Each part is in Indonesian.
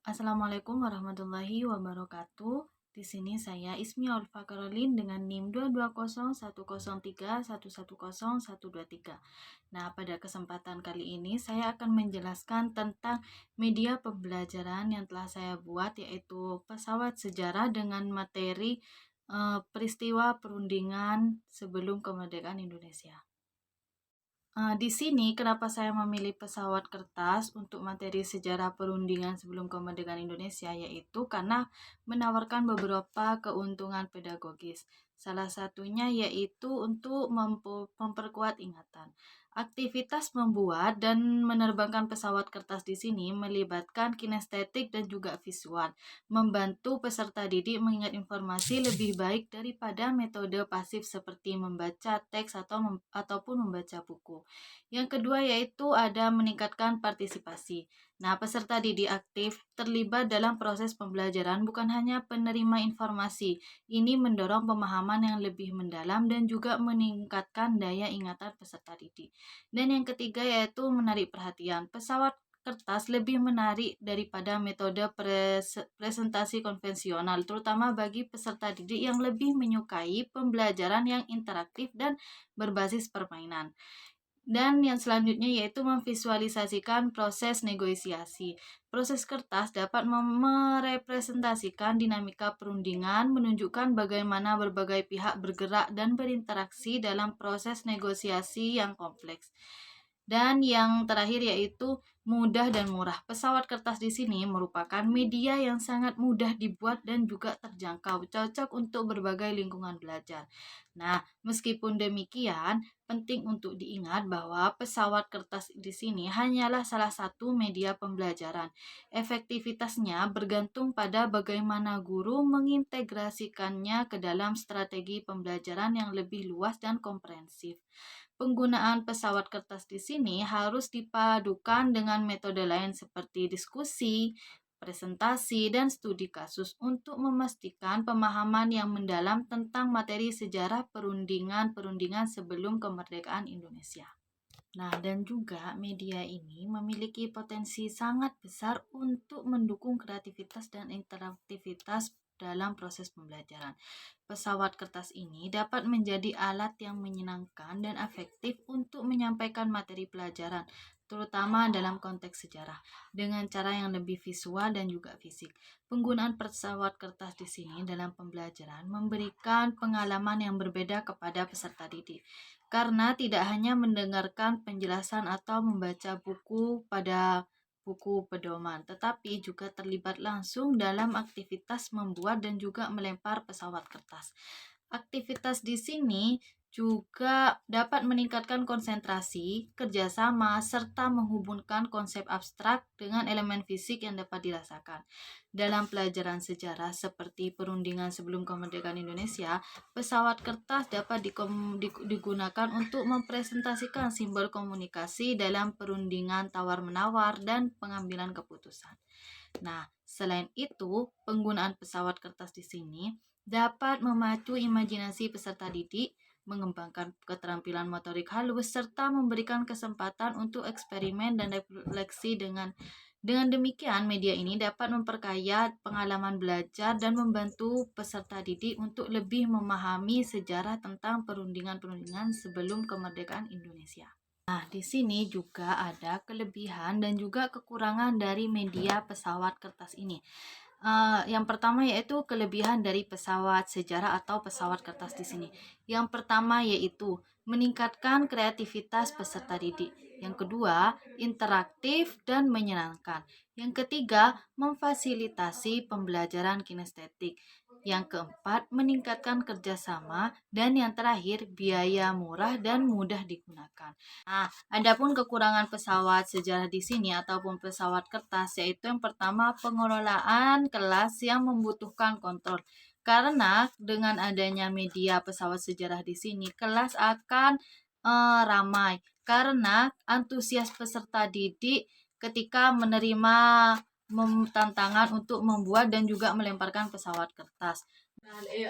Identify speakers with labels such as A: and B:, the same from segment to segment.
A: Assalamualaikum warahmatullahi wabarakatuh. Di sini saya Ismi Ulfa Karolin dengan NIM 2201013110123. Nah, pada kesempatan kali ini saya akan menjelaskan tentang media pembelajaran yang telah saya buat, yaitu pesawat sejarah dengan materi peristiwa perundingan sebelum kemerdekaan Indonesia. Di sini kenapa saya memilih pesawat kertas untuk materi sejarah perundingan sebelum kemerdekaan Indonesia, yaitu karena menawarkan beberapa keuntungan pedagogis. Salah satunya yaitu untuk memperkuat ingatan. Aktivitas membuat dan menerbangkan pesawat kertas di sini melibatkan kinestetik dan juga visual, membantu peserta didik mengingat informasi lebih baik daripada metode pasif seperti membaca teks ataupun membaca buku. Yang kedua yaitu ada meningkatkan partisipasi. Nah, peserta didik aktif terlibat dalam proses pembelajaran, bukan hanya penerima informasi. Ini mendorong pemahaman yang lebih mendalam dan juga meningkatkan daya ingatan peserta didik. Dan yang ketiga yaitu menarik perhatian. Pesawat kertas lebih menarik daripada metode presentasi konvensional, terutama bagi peserta didik yang lebih menyukai pembelajaran yang interaktif dan berbasis permainan. Dan yang selanjutnya yaitu memvisualisasikan proses negosiasi. Proses kertas dapat merepresentasikan dinamika perundingan, menunjukkan bagaimana berbagai pihak bergerak dan berinteraksi dalam proses negosiasi yang kompleks. Dan yang terakhir yaitu mudah dan murah. Pesawat kertas di sini merupakan media yang sangat mudah dibuat dan juga terjangkau, cocok untuk berbagai lingkungan belajar. Nah, meskipun demikian, penting untuk diingat bahwa pesawat kertas di sini hanyalah salah satu media pembelajaran. Efektivitasnya bergantung pada bagaimana guru mengintegrasikannya ke dalam strategi pembelajaran yang lebih luas dan komprehensif. Penggunaan pesawat kertas di sini harus dipadukan dengan metode lain seperti diskusi, presentasi, dan studi kasus untuk memastikan pemahaman yang mendalam tentang materi sejarah perundingan-perundingan sebelum kemerdekaan Indonesia. Nah, dan juga media ini memiliki potensi sangat besar untuk mendukung kreativitas dan interaktivitas dalam proses pembelajaran. Pesawat kertas ini dapat menjadi alat yang menyenangkan dan efektif untuk menyampaikan materi pelajaran, terutama dalam konteks sejarah, dengan cara yang lebih visual dan juga fisik. Penggunaan pesawat kertas di sini dalam pembelajaran memberikan pengalaman yang berbeda kepada peserta didik, karena tidak hanya mendengarkan penjelasan atau membaca buku pada buku pedoman, tetapi juga terlibat langsung dalam aktivitas membuat dan juga melempar pesawat kertas. Aktivitas di sini juga dapat meningkatkan konsentrasi, kerjasama, serta menghubungkan konsep abstrak dengan elemen fisik yang dapat dirasakan. Dalam pelajaran sejarah seperti perundingan sebelum kemerdekaan Indonesia, pesawat kertas dapat digunakan untuk mempresentasikan simbol komunikasi dalam perundingan tawar-menawar dan pengambilan keputusan. Nah, selain itu, penggunaan pesawat kertas di sini dapat memacu imajinasi peserta didik, mengembangkan keterampilan motorik halus, serta memberikan kesempatan untuk eksperimen dan refleksi. Dengan demikian, media ini dapat memperkaya pengalaman belajar dan membantu peserta didik untuk lebih memahami sejarah tentang perundingan-perundingan sebelum kemerdekaan Indonesia. Nah, di sini juga ada kelebihan dan juga kekurangan dari media pesawat kertas ini. Yang pertama yaitu kelebihan dari pesawat sejarah atau pesawat kertas di sini. Yang pertama yaitu meningkatkan kreativitas peserta didik. Yang kedua, interaktif dan menyenangkan. Yang ketiga, memfasilitasi pembelajaran kinestetik. Yang keempat, meningkatkan kerjasama. Dan yang terakhir, biaya murah dan mudah digunakan. Nah, adapun kekurangan pesawat sejarah di sini ataupun pesawat kertas yaitu yang pertama pengelolaan kelas yang membutuhkan kontrol. Karena dengan adanya media pesawat sejarah di sini, kelas akan ramai karena antusias peserta didik ketika menerima tantangan untuk membuat dan juga melemparkan pesawat kertas.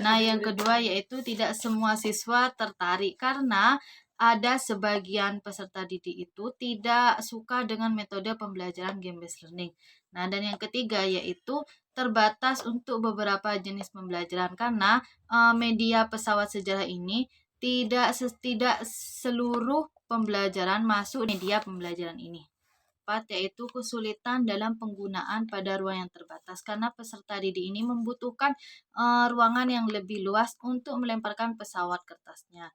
A: Nah, yang kedua yaitu tidak semua siswa tertarik karena ada sebagian peserta didik itu tidak suka dengan metode pembelajaran game based learning. Nah, dan yang ketiga yaitu terbatas untuk beberapa jenis pembelajaran karena media pesawat sejarah ini tidak seluruh pembelajaran masuk media pembelajaran ini. Yaitu kesulitan dalam penggunaan pada ruang yang terbatas karena peserta didik ini membutuhkan ruangan yang lebih luas untuk melemparkan pesawat kertasnya.